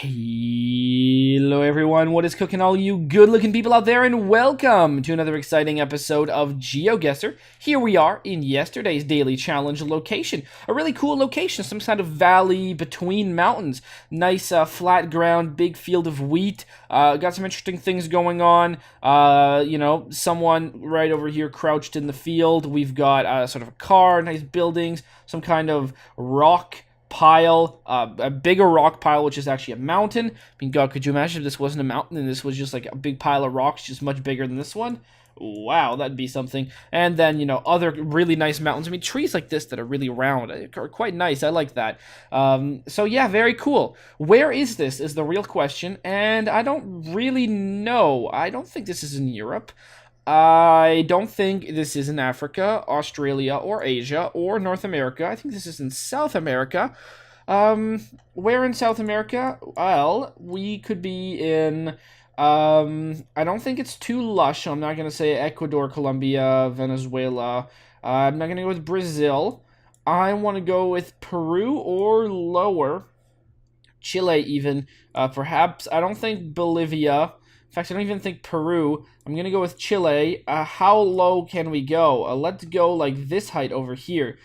Hello everyone, what is cooking all you good-looking people out there, and welcome to another exciting episode of GeoGuessr. Here we are in yesterday's daily challenge location. A really cool location, some kind of valley between mountains. Nice flat ground, big field of wheat. Got some interesting things going on. Someone right over here crouched in the field. We've got sort of a car, nice buildings, some kind of rock pile, a bigger rock pile, which is actually a mountain. I mean, God, could you imagine if this wasn't a mountain and this was just like a big pile of rocks, just much bigger than this one? Wow, that'd be something. And then, other really nice mountains. I mean, trees like this that are really round are quite nice. I like that. So yeah, very cool. Where is this is the real question, and I don't really know. I don't think this is in Europe. I don't think this is in Africa, Australia, or Asia, or North America. I think this is in South America. Where in South America? Well, we could be in, I don't think it's too lush, so I'm not going to say Ecuador, Colombia, Venezuela. I'm not going to go with Brazil. I want to go with Peru or lower. Chile even, perhaps. I don't think Bolivia. In fact, I don't even think Peru. I'm going to go with Chile. How low can we go? Let's go like this height over here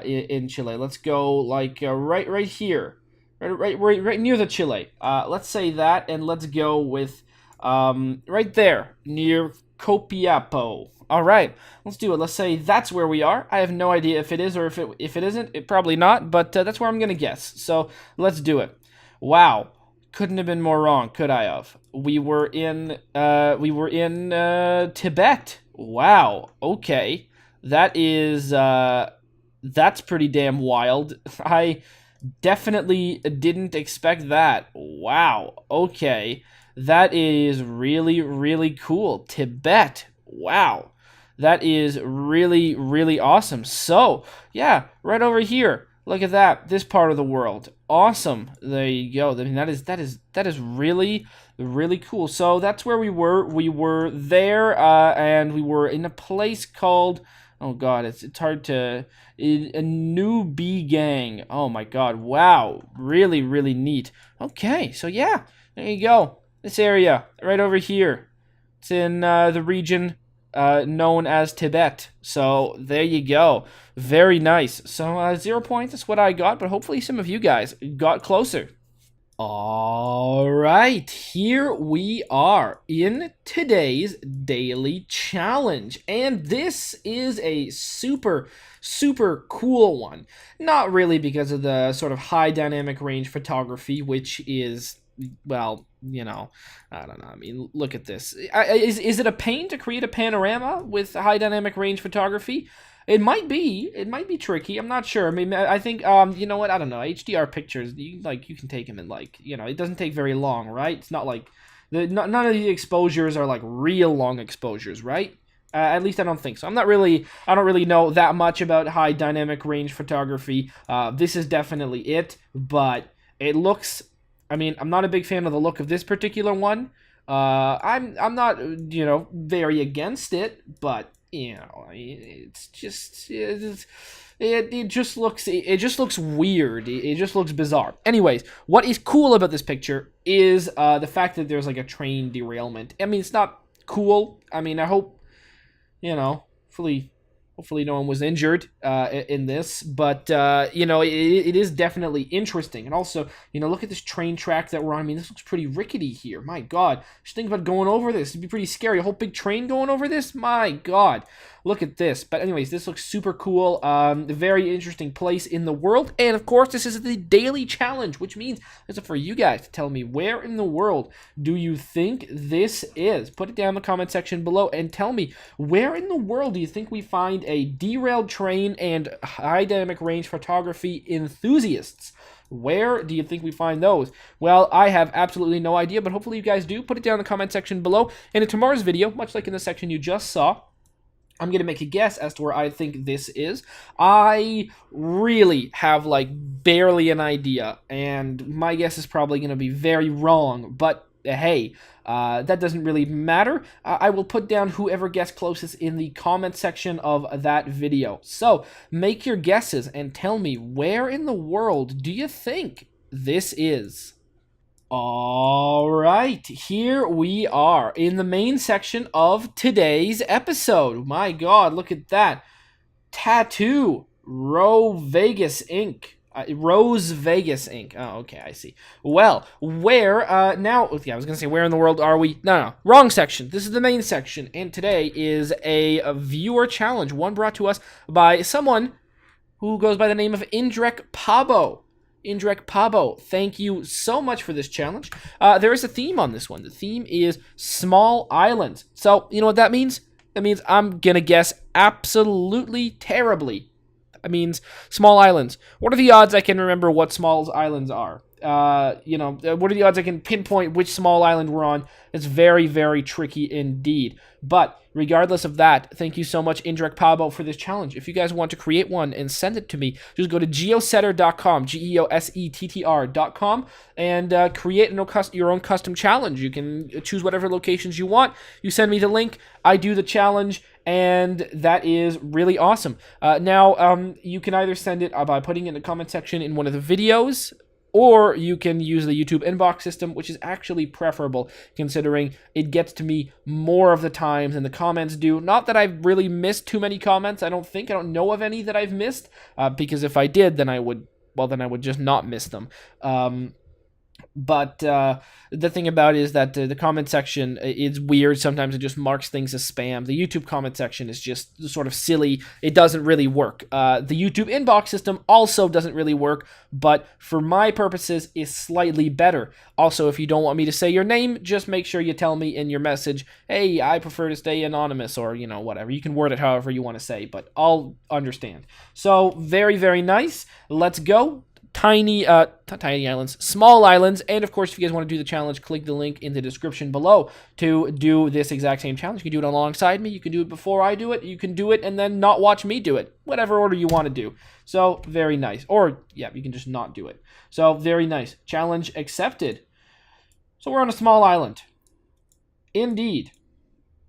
in Chile. Let's go like right here. Right near the Chile. Let's say that, and let's go with right there near Copiapo. All right, let's do it. Let's say that's where we are. I have no idea if it is or if it isn't. It probably not, but that's where I'm going to guess. So let's do it. Wow. Couldn't have been more wrong, could I have? We were in Tibet. Wow. Okay. That's pretty damn wild. I definitely didn't expect that. Wow. Okay. That is really, really cool. Tibet. Wow. That is really, really awesome. So, yeah, right over here. Look at that, this part of the world. Awesome. There you go. I mean, that is really, really cool. So that's where we were. We were there, and we were in a place called, oh God, it's hard to, a New Bee Gang. Oh my God, wow, really, really neat. Okay, so yeah, there you go. This area, right over here. It's in the region known as Tibet. So there you go. Very nice. So 0 points is what I got, but hopefully some of you guys got closer. All right, here we are in today's daily challenge, and this is a super cool one. Not really because of the sort of high dynamic range photography, which is, well, I don't know. I mean, look at this. Is it a pain to create a panorama with high dynamic range photography? It might be. It might be tricky. I'm not sure. I mean, I think, you know what? I don't know. HDR pictures, you can take them in, it doesn't take very long, right? It's not like, none of the exposures are, like, real long exposures, right? At least I don't think so. I don't really know that much about high dynamic range photography. This is definitely it, but it looks, I mean, I'm not a big fan of the look of this particular one. I'm not, very against it, but it just looks weird. It just looks bizarre. Anyways, what is cool about this picture is the fact that there's like a train derailment. I mean, it's not cool. I mean, I hope, hopefully no one was injured in this, but it is definitely interesting. And also, look at this train track that we're on. I mean, this looks pretty rickety here. My God, just think about going over this. It'd be pretty scary. A whole big train going over this. My God, look at this. But anyways, this looks super cool. A very interesting place in the world. And of course, this is the daily challenge, which means it's up for you guys to tell me where in the world do you think this is. Put it down in the comment section below and tell me where in the world do you think we find a derailed train and high dynamic range photography enthusiasts. Where do you think we find those? Well, I have absolutely no idea, but hopefully you guys do. Put it down in the comment section below. And in tomorrow's video, much like in the section you just saw, I'm going to make a guess as to where I think this is. I really have, barely an idea, and my guess is probably going to be very wrong, but hey, that doesn't really matter. I will put down whoever guessed closest in the comment section of that video. So, make your guesses and tell me where in the world do you think this is? All right, here we are in the main section of today's episode. My God, look at that. Tattoo, Vegas Inc. Rose Vegas Inc. Oh, okay, I see. Well, where, now, okay, I was going to say, where in the world are we? No, wrong section. This is the main section, and today is a viewer challenge, one brought to us by someone who goes by the name of Indrek Pabo. Indrek Pabo, thank you so much for this challenge. There is a theme on this one. The theme is small islands. So, you know what that means? That means I'm going to guess absolutely terribly. That means small islands. What are the odds I can remember what small islands are? What are the odds I can pinpoint which small island we're on? It's very, very tricky indeed. But regardless of that, thank you so much, Indrek Pabo, for this challenge. If you guys want to create one and send it to me, just go to geosetter.com, geosettr.com, and create your own custom challenge. You can choose whatever locations you want. You send me the link, I do the challenge, and that is really awesome. Now, you can either send it by putting it in the comment section in one of the videos, or you can use the YouTube inbox system, which is actually preferable, considering it gets to me more of the times than the comments do. Not that I've really missed too many comments. I don't know of any that I've missed, because if I did, then I would just not miss them. But the thing about it is that the comment section is weird. Sometimes it just marks things as spam. The YouTube comment section is just sort of silly. It doesn't really work. The YouTube inbox system also doesn't really work, but for my purposes is slightly better. Also, if you don't want me to say your name, just make sure you tell me in your message, hey, I prefer to stay anonymous, or, whatever. You can word it however you want to say, but I'll understand. So, very, very nice. Let's go. Tiny islands, small islands, and of course, if you guys want to do the challenge, click the link in the description below to do this exact same challenge. You can do it alongside me, you can do it before I do it, you can do it and then not watch me do it, whatever order you want to do. So, very nice. Or, yeah, you can just not do it. So, very nice. Challenge accepted. So, we're on a small island. Indeed.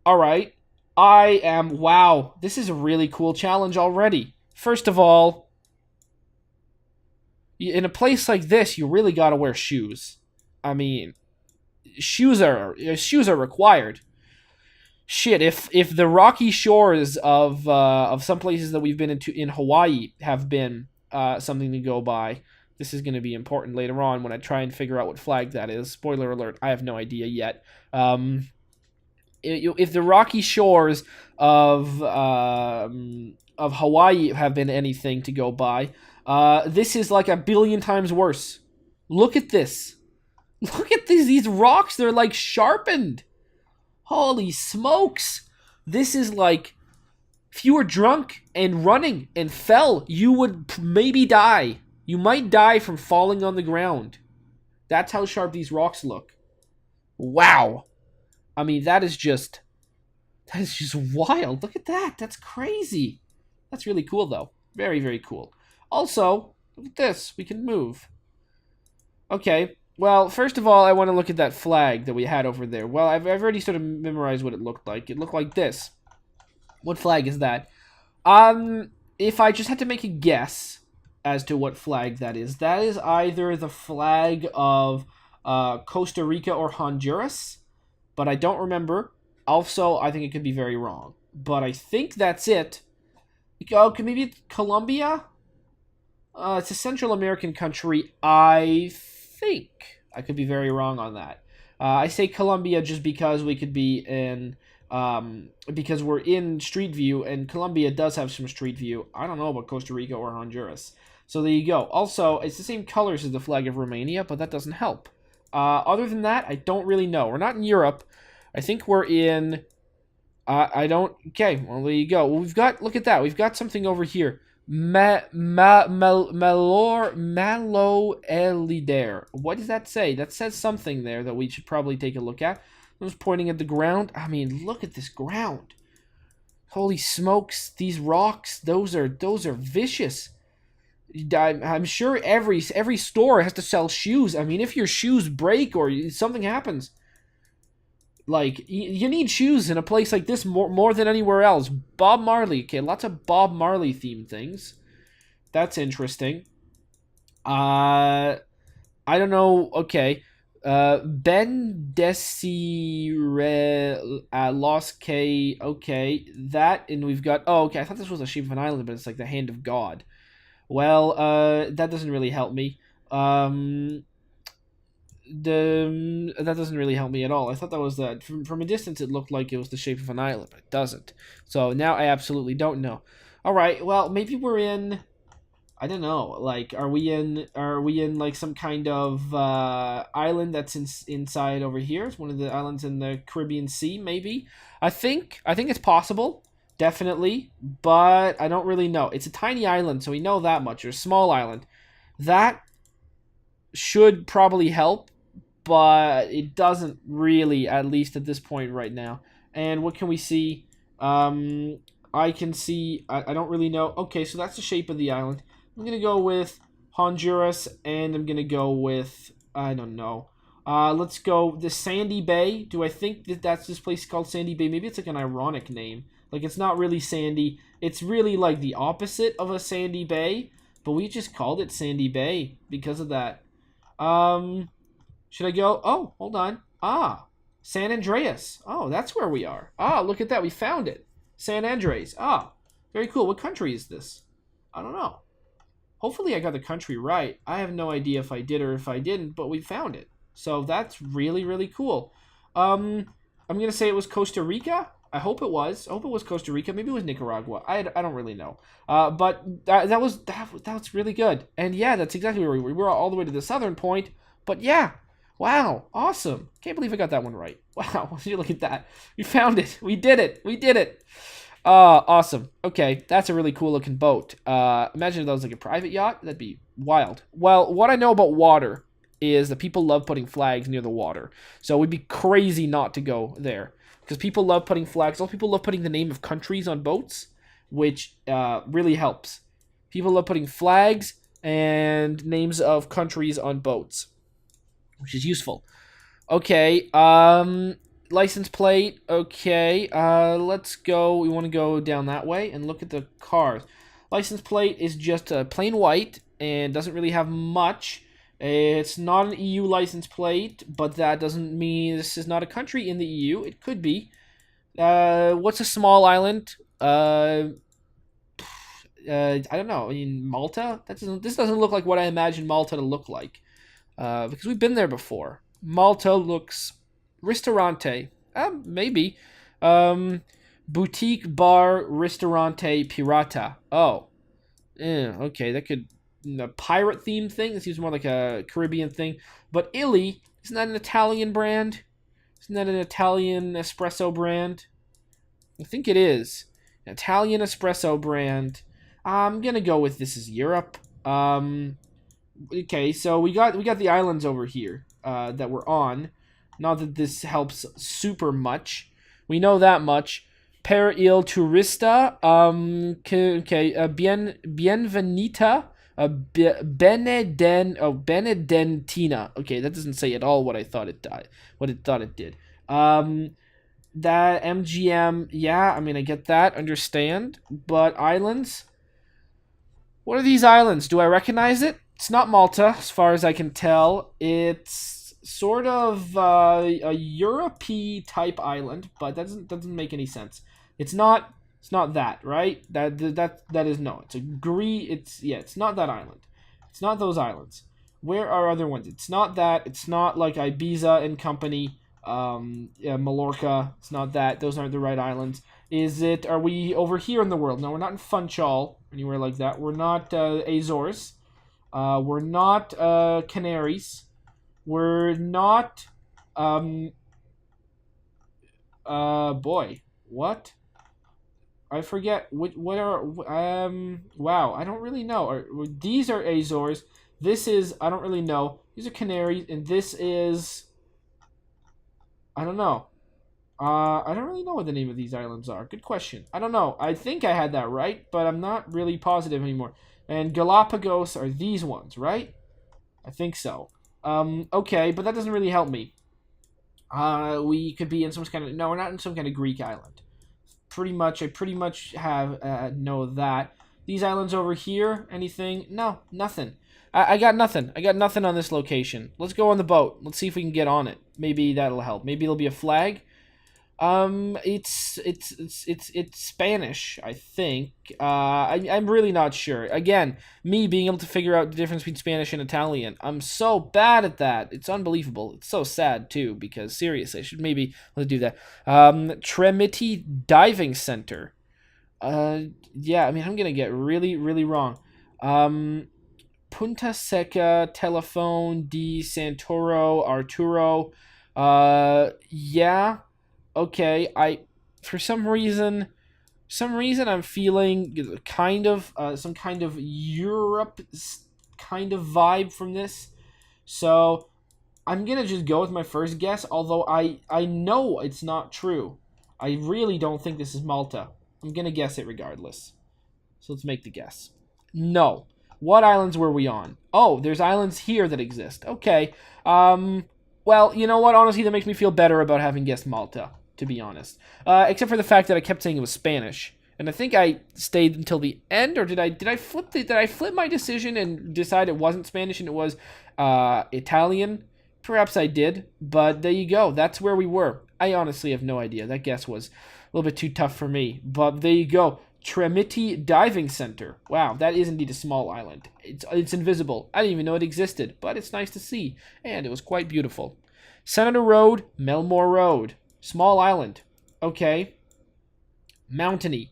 Alright. Wow, this is a really cool challenge already. First of all, in a place like this, you really gotta wear shoes. I mean, shoes are required. Shit, if the rocky shores of some places that we've been in Hawaii have been something to go by, this is going to be important later on when I try and figure out what flag that is. Spoiler alert: I have no idea yet. If the rocky shores of Hawaii have been anything to go by, this is like a billion times worse. Look at this. Look at these rocks. They're like sharpened. Holy smokes. This is like, if you were drunk and running and fell, you would maybe die. You might die from falling on the ground. That's how sharp these rocks look. Wow. I mean, that is just wild. Look at that. That's crazy. That's really cool, though. Very, very cool. Also, look at this. We can move. Okay. Well, first of all, I want to look at that flag that we had over there. Well, I've already sort of memorized what it looked like. It looked like this. What flag is that? If I just had to make a guess as to what flag that is either the flag of Costa Rica or Honduras, but I don't remember. Also, I think it could be very wrong, but I think that's it. Oh, maybe it's Colombia? It's a Central American country, I think. I could be very wrong on that. I say Colombia just because we could be in, because we're in Street View, and Colombia does have some Street View. I don't know about Costa Rica or Honduras. So there you go. Also, it's the same colors as the flag of Romania, but that doesn't help. Other than that, I don't really know. We're not in Europe. I think we're in... Okay, well, there you go. Well, look at that. We've got something over here. Malo-Elider. What does that say? That says something there that we should probably take a look at. I was pointing at the ground. I mean, look at this ground. Holy smokes, these rocks, those are vicious. I'm sure every store has to sell shoes. I mean, if your shoes break or something happens, like, you need shoes in a place like this more than anywhere else. Bob Marley. Okay, lots of Bob Marley themed things. That's interesting. I don't know. Okay. Ben Desire Los K. Okay, that, and we've got. Oh, okay. I thought this was the shape of an island, but it's like the hand of God. Well, that doesn't really help me. Um, that doesn't really help me at all. I thought that was that from a distance it looked like it was the shape of an island, but it doesn't. So now I absolutely don't know. All right, well maybe we're in. I don't know. Like, are we in like some kind of island that's inside over here? It's one of the islands in the Caribbean Sea, maybe. I think it's possible, definitely, but I don't really know. It's a tiny island, so we know that much. Or a small island. That should probably help, but it doesn't really, at least at this point right now. And what can we see? I can see, I don't really know. Okay, so that's the shape of the island. I'm going to go with Honduras, and I'm going to go with, I don't know. Let's go the Sandy Bay. Do I think that that's this place called Sandy Bay? Maybe it's like an ironic name. Like, it's not really sandy. It's really like the opposite of a sandy bay, but we just called it Sandy Bay because of that. Should I go? Oh, hold on. San Andreas. Oh, that's where we are. Look at that. We found it. San Andres. Very cool. What country is this? I don't know. Hopefully I got the country right. I have no idea if I did or if I didn't, but we found it. So that's really, really cool. I'm going to say it was Costa Rica. I hope it was. I hope it was Costa Rica. Maybe it was Nicaragua. I don't really know. But that was really good. And yeah, that's exactly where we were. We were all the way to the southern point. But yeah, wow, awesome. Can't believe I got that one right. Wow, look at that. We found it. We did it. We did it. Awesome. Okay, that's a really cool looking boat. Imagine if that was like a private yacht. That'd be wild. Well, what I know about water is that people love putting flags near the water. So it would be crazy not to go there. Because people love putting flags. Also, people love putting the name of countries on boats, which really helps. People love putting flags and names of countries on boats, which is useful. Okay, license plate. Okay, let's go. We want to go down that way and look at the cars. License plate is just plain white and doesn't really have much. It's not an EU license plate, but that doesn't mean this is not a country in the EU. It could be. What's a small island? I don't know. I mean, Malta? This doesn't look like what I imagined Malta to look like. Because we've been there before. Malta looks ristorante. Maybe. Boutique bar ristorante pirata. Oh. Okay, that could... A pirate theme thing. This seems more like a Caribbean thing. But Illy, isn't that an Italian brand? Isn't that an Italian espresso brand? I think it is. An Italian espresso brand. I'm gonna go with this is Europe. Okay, so we got the islands over here that we're on. Not that this helps super much. We know that much. Per il turista. Okay. Bienvenita. Benedentina. Okay, that doesn't say at all what I thought it did. That MGM. Yeah, I mean I get that. Understand. But islands. What are these islands? Do I recognize it? It's not Malta, as far as I can tell. It's sort of a Europe-y type island, but that doesn't make any sense. It's not that, right? That is no. It's it's not that island. It's not those islands. Where are other ones? It's not that. It's not like Ibiza and company. Mallorca. It's not that. Those aren't the right islands. Are we over here in the world? No, we're not in Funchal, anywhere like that. We're not Azores. We're not Canaries. We're not boy, what? I forget what are wow, I don't really know. These are Azores. This is I don't really know. These are Canaries, and this is I don't know. I don't really know what the name of these islands are. Good question. I don't know. I think I had that right, but I'm not really positive anymore. And Galapagos are these ones, right? I think so. Okay, but that doesn't really help me. We could be in some kind of... No, we're not in some kind of Greek island. I pretty much have know that. These islands over here, anything? No, nothing. I got nothing. I got nothing on this location. Let's go on the boat. Let's see if we can get on it. Maybe that'll help. Maybe there'll be a flag. It's Spanish, I think. I'm really not sure. Again, me being able to figure out the difference between Spanish and Italian. I'm so bad at that. It's unbelievable. It's so sad too, because seriously, I should maybe let's do that. Tremiti Diving Center. Yeah, I mean, I'm gonna get really, really wrong. Punta Seca, Telephone, di Santoro, Arturo. Yeah. Okay, for some reason I'm feeling kind of some kind of Europe kind of vibe from this. So I'm gonna just go with my first guess, although I know it's not true. I really don't think this is Malta. I'm gonna guess it regardless. So let's make the guess. No. What islands were we on? Oh, there's islands here that exist. Okay. Well, you know what? Honestly, that makes me feel better about having guessed Malta, to be honest. Except for the fact that I kept saying it was Spanish. And I think I stayed until the end, or did I flip my decision and decide it wasn't Spanish and it was Italian? Perhaps I did, but there you go. That's where we were. I honestly have no idea. That guess was a little bit too tough for me, but there you go. Tremiti Diving Center. Wow, that is indeed a small island. It's invisible. I didn't even know it existed, but it's nice to see, and it was quite beautiful. Senator Road, Melmore Road. Small island. Okay. Mountainy.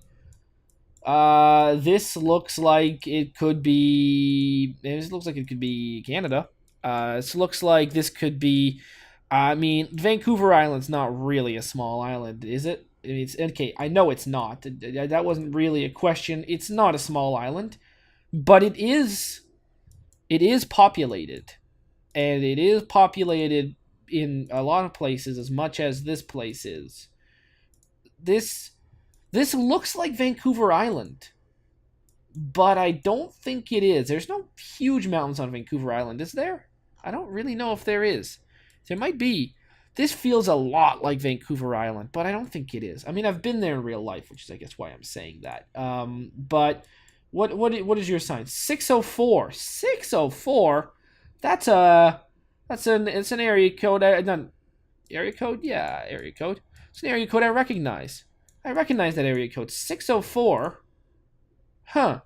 This looks like it could be... This looks like it could be Canada. This looks like this could be... I mean, Vancouver Island's not really a small island, is it? It's okay. I know it's not. That wasn't really a question. It's not a small island, but it is. It is populated, and it is populated in a lot of places as much as this place is. This looks like Vancouver Island, but I don't think it is. There's no huge mountains on Vancouver Island, is there? I don't really know if there is. There might be. This feels a lot like Vancouver Island, but I don't think it is. I mean, I've been there in real life, which is, I guess, why I'm saying that. What is your sign? 604. 604? It's an area code. Area code? Yeah, area code. It's an area code I recognize. I recognize that area code. 604? Huh.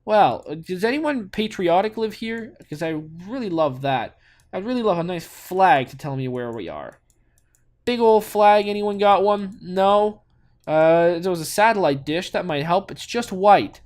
Well, does anyone patriotic live here? Because I really love that. I'd really love a nice flag to tell me where we are. Big old flag, anyone got one? No? There was a satellite dish, that might help. It's just white.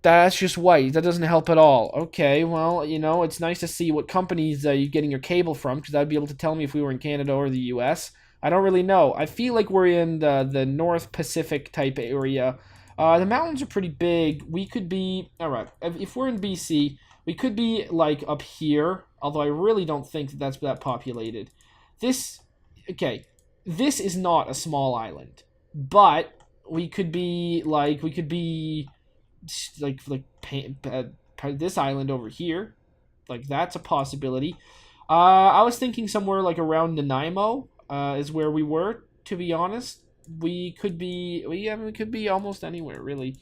That's just white. That doesn't help at all. Okay, well, you know, it's nice to see what companies you're getting your cable from, because that'd be able to tell me if we were in Canada or the US. I don't really know. I feel like we're in the North Pacific type area. The mountains are pretty big. We could be... Alright, if we're in BC... We could be, like, up here, although I really don't think that that's that populated. This is not a small island, but we could be, like, this island over here. Like, that's a possibility. I was thinking somewhere, like, around Nanaimo, is where we were, to be honest. We could be almost anywhere, really.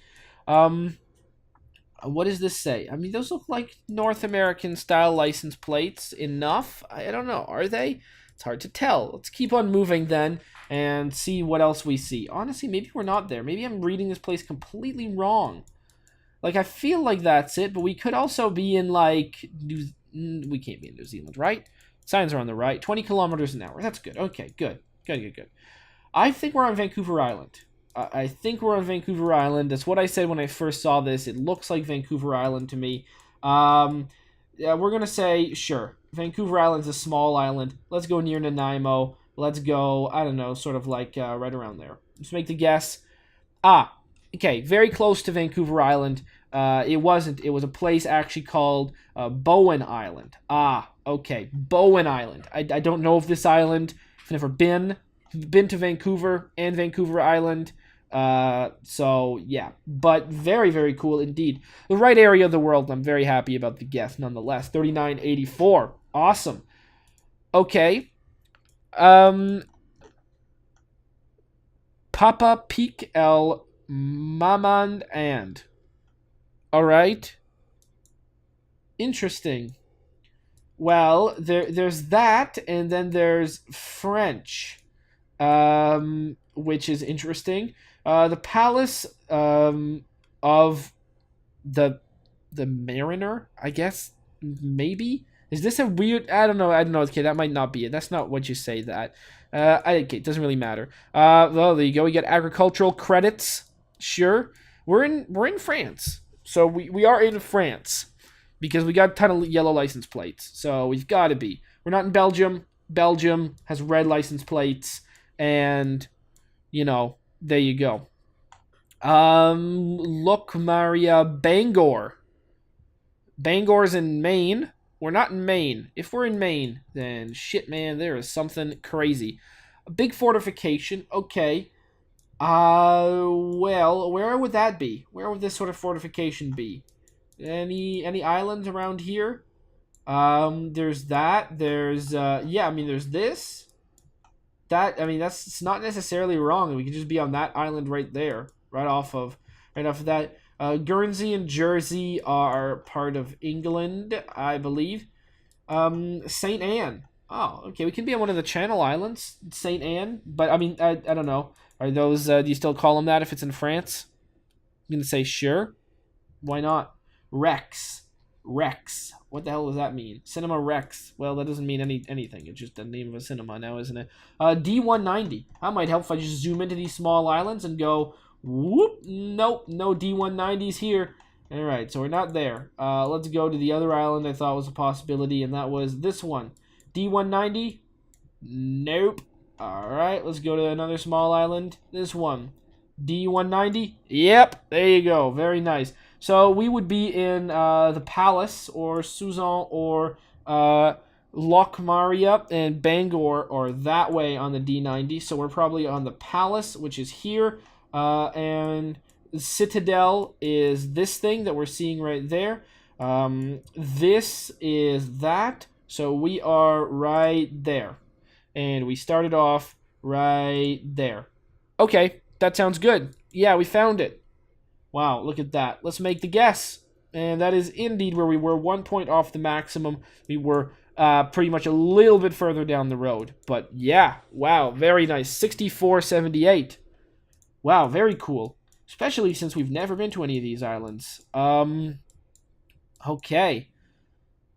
What does this say? I mean, those look like North American style license plates enough. I don't know. Are they? It's hard to tell. Let's keep on moving then and see what else we see. Honestly, maybe we're not there. Maybe I'm reading this place completely wrong. Like, I feel like that's it, but we could also be in, like, we can't be in New Zealand, right? Signs are on the right. 20 kilometers an hour. That's good. Okay, good. Good. I think we're on Vancouver Island. I think we're on Vancouver Island. That's what I said when I first saw this. It looks like Vancouver Island to me. Yeah, we're going to say, sure, Vancouver Island's a small island. Let's go near Nanaimo. Let's go, I don't know, sort of like right around there. Let's make the guess. Okay, very close to Vancouver Island. It wasn't. It was a place actually called Bowen Island. Okay, Bowen Island. I don't know if this island, I've never been to Vancouver and Vancouver Island. So yeah, but very, very cool indeed. The right area of the world. I'm very happy about the guess nonetheless. 3984. Awesome. Okay. Papa Peak El Mamand and. All right. Interesting. Well, there's that, and then there's French, which is interesting. The palace of the the Mariner, I guess. Maybe is this a weird? I don't know. I don't know. Okay, that might not be it. That's not what you say. That. Okay, it doesn't really matter. Well, there you go. We get agricultural credits. Sure, we're in France, so we are in France because we got a ton of yellow license plates. So we've got to be. We're not in Belgium. Belgium has red license plates, and there you go. Look, Maria, Bangor. Bangor's in Maine. We're not in Maine. If we're in Maine, then shit, man, there is something crazy. A big fortification. Okay. Well, where would that be? Where would this sort of fortification be? Any islands around here? There's that. There's yeah, I mean, there's this. That, I mean, that's it's not necessarily wrong. We could just be on that island right there, right off of that. Guernsey and Jersey are part of England, I believe. Saint Anne. Oh, okay. We can be on one of the Channel Islands, Saint Anne. But I mean, I don't know. Are those? Do you still call them that if it's in France? I'm gonna say sure. Why not? Rex. Rex. What the hell does that mean? Cinema Rex. Well, that doesn't mean anything. It's just the name of a cinema now, isn't it? D190. That might help if I just zoom into these small islands and go, whoop. Nope, no D190s here. All right, so we're not there. Let's go to the other island I thought was a possibility, and that was this one. D190? Nope. All right, let's go to another small island. This one. D190? Yep, there you go. Very nice. So we would be in the Palace or Suzanne or Lochmaria and Bangor or that way on the D90. So we're probably on the Palace, which is here. And Citadel is this thing that we're seeing right there. This is that. So we are right there. And we started off right there. Okay, that sounds good. Yeah, we found it. Wow, look at that. Let's make the guess. And that is indeed where we were, 1 point off the maximum. We were pretty much a little bit further down the road. But yeah, wow, very nice. 6478. Wow, very cool. Especially since we've never been to any of these islands. Okay.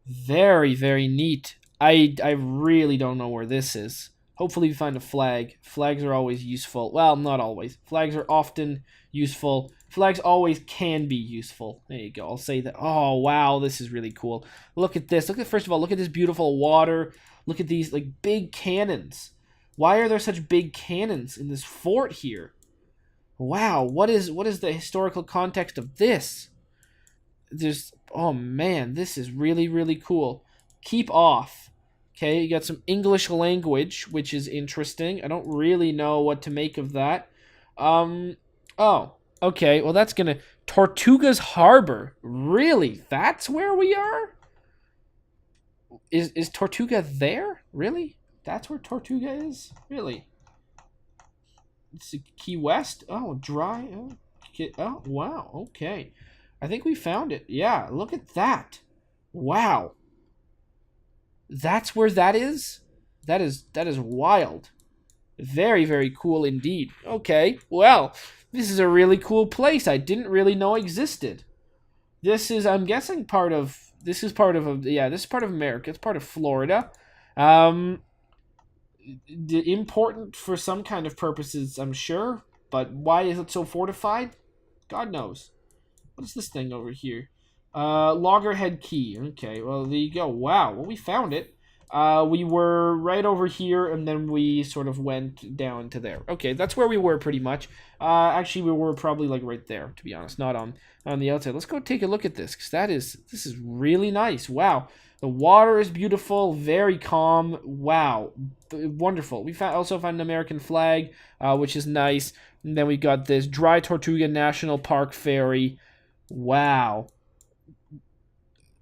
Very, very neat. I really don't know where this is. Hopefully we find a flag. Flags are always useful. Well, not always. Flags are often useful. Flags always can be useful. There you go. I'll say that. Oh, wow. This is really cool. Look at this. First of all, look at this beautiful water. Look at these like big cannons. Why are there such big cannons in this fort here? Wow. What is the historical context of this? Oh man, this is really, really cool. Keep off. Okay, you got some English language, which is interesting. I don't really know what to make of that. Oh, okay, well that's gonna... Tortugas Harbor. Really? That's where we are? Is Tortuga there? Really? That's where Tortuga is? Really? It's Key West? Oh, dry. Oh, wow, okay. I think we found it. Yeah, look at that. Wow. That's where that is? That is wild. Very, very cool indeed. Okay, well, this is a really cool place I didn't really know existed. This is, I'm guessing, this is part of America. It's part of Florida. Important for some kind of purposes, I'm sure, but why is it so fortified? God knows. What is this thing over here? Loggerhead Key. Okay, well, there you go. Wow, well, we found it. We were right over here, and then we sort of went down to there. Okay, that's where we were pretty much. Actually, we were probably like right there, to be honest, not on the outside. Let's go take a look at this, because this is really nice. Wow, the water is beautiful, very calm. Wow, wonderful. We also found an American flag, which is nice. And then we got this Dry Tortuga National Park ferry. Wow.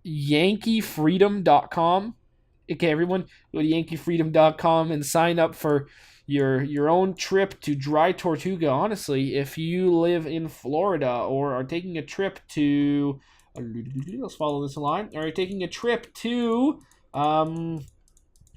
YankeeFreedom.com. Okay, everyone, go to YankeeFreedom.com and sign up for your own trip to Dry Tortuga. Honestly, if you live in Florida or are taking a trip to Let's follow this line. All right, taking a trip to... God,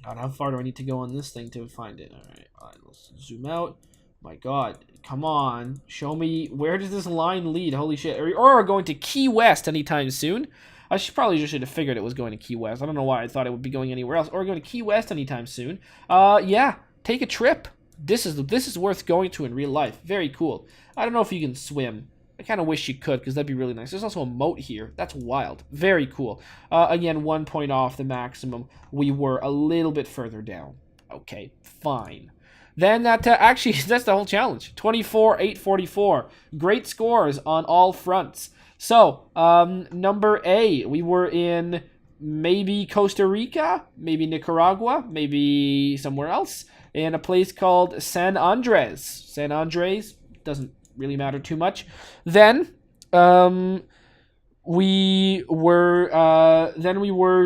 how far do I need to go on this thing to find it? All right, let's zoom out. My God, come on. Show me, where does this line lead? Holy shit. Or going to Key West anytime soon. I should have figured it was going to Key West. I don't know why I thought it would be going anywhere else. Or going to Key West anytime soon. Yeah, take a trip. This is worth going to in real life. Very cool. I don't know if you can swim. I kind of wish you could, because that'd be really nice. There's also a moat here. That's wild. Very cool. Again, 1 point off the maximum. We were a little bit further down. Okay, fine. Then actually, that's the whole challenge. 24, 844. Great scores on all fronts. So, number A, we were in maybe Costa Rica, maybe Nicaragua, maybe somewhere else, in a place called San Andres. San Andres doesn't really matter too much. Then, we were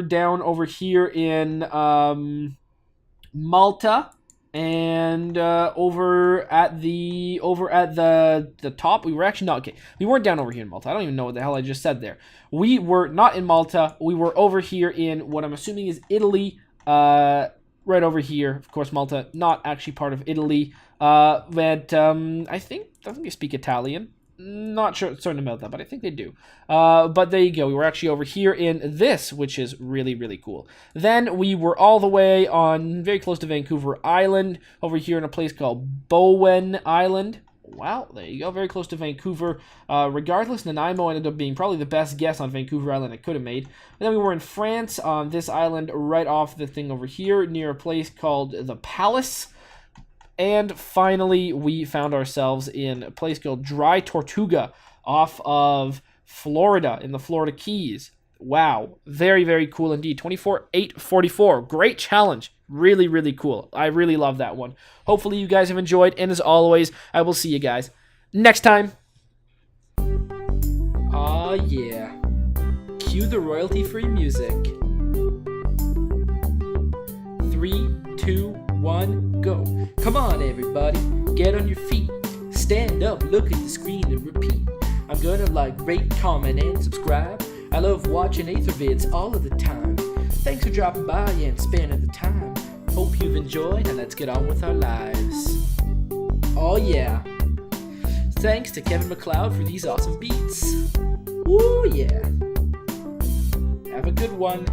down over here in Malta. And over at the top, we were actually not, okay, we weren't down over here in Malta. I don't even know what the hell I just said there. We were not in Malta. We were over here in what I'm assuming is Italy, right over here. Of course, Malta, not actually part of Italy. But I think they speak Italian. Not sure, certain about that, but I think they do. But there you go. We were actually over here in this, which is really, really cool. Then we were all the way on, very close to Vancouver Island, over here in a place called Bowen Island. Wow, there you go. Very close to Vancouver. Regardless, Nanaimo ended up being probably the best guess on Vancouver Island I could have made. And then we were in France on this island right off the thing over here, near a place called the Palace. And finally, we found ourselves in a place called Dry Tortuga off of Florida, in the Florida Keys. Wow, very, very cool indeed. 24,844. Great challenge. Really, really cool. I really love that one. Hopefully you guys have enjoyed, and as always, I will see you guys next time. Aw, yeah. Cue the royalty-free music. 3, 2, 1, go. Come on, everybody. Get on your feet. Stand up, look at the screen, and repeat. I'm gonna like, rate, comment, and subscribe. I love watching Ather vids all of the time. Thanks for dropping by and spending the time. Hope you've enjoyed, and let's get on with our lives. Oh yeah. Thanks to Kevin MacLeod for these awesome beats. Woo yeah. Have a good one.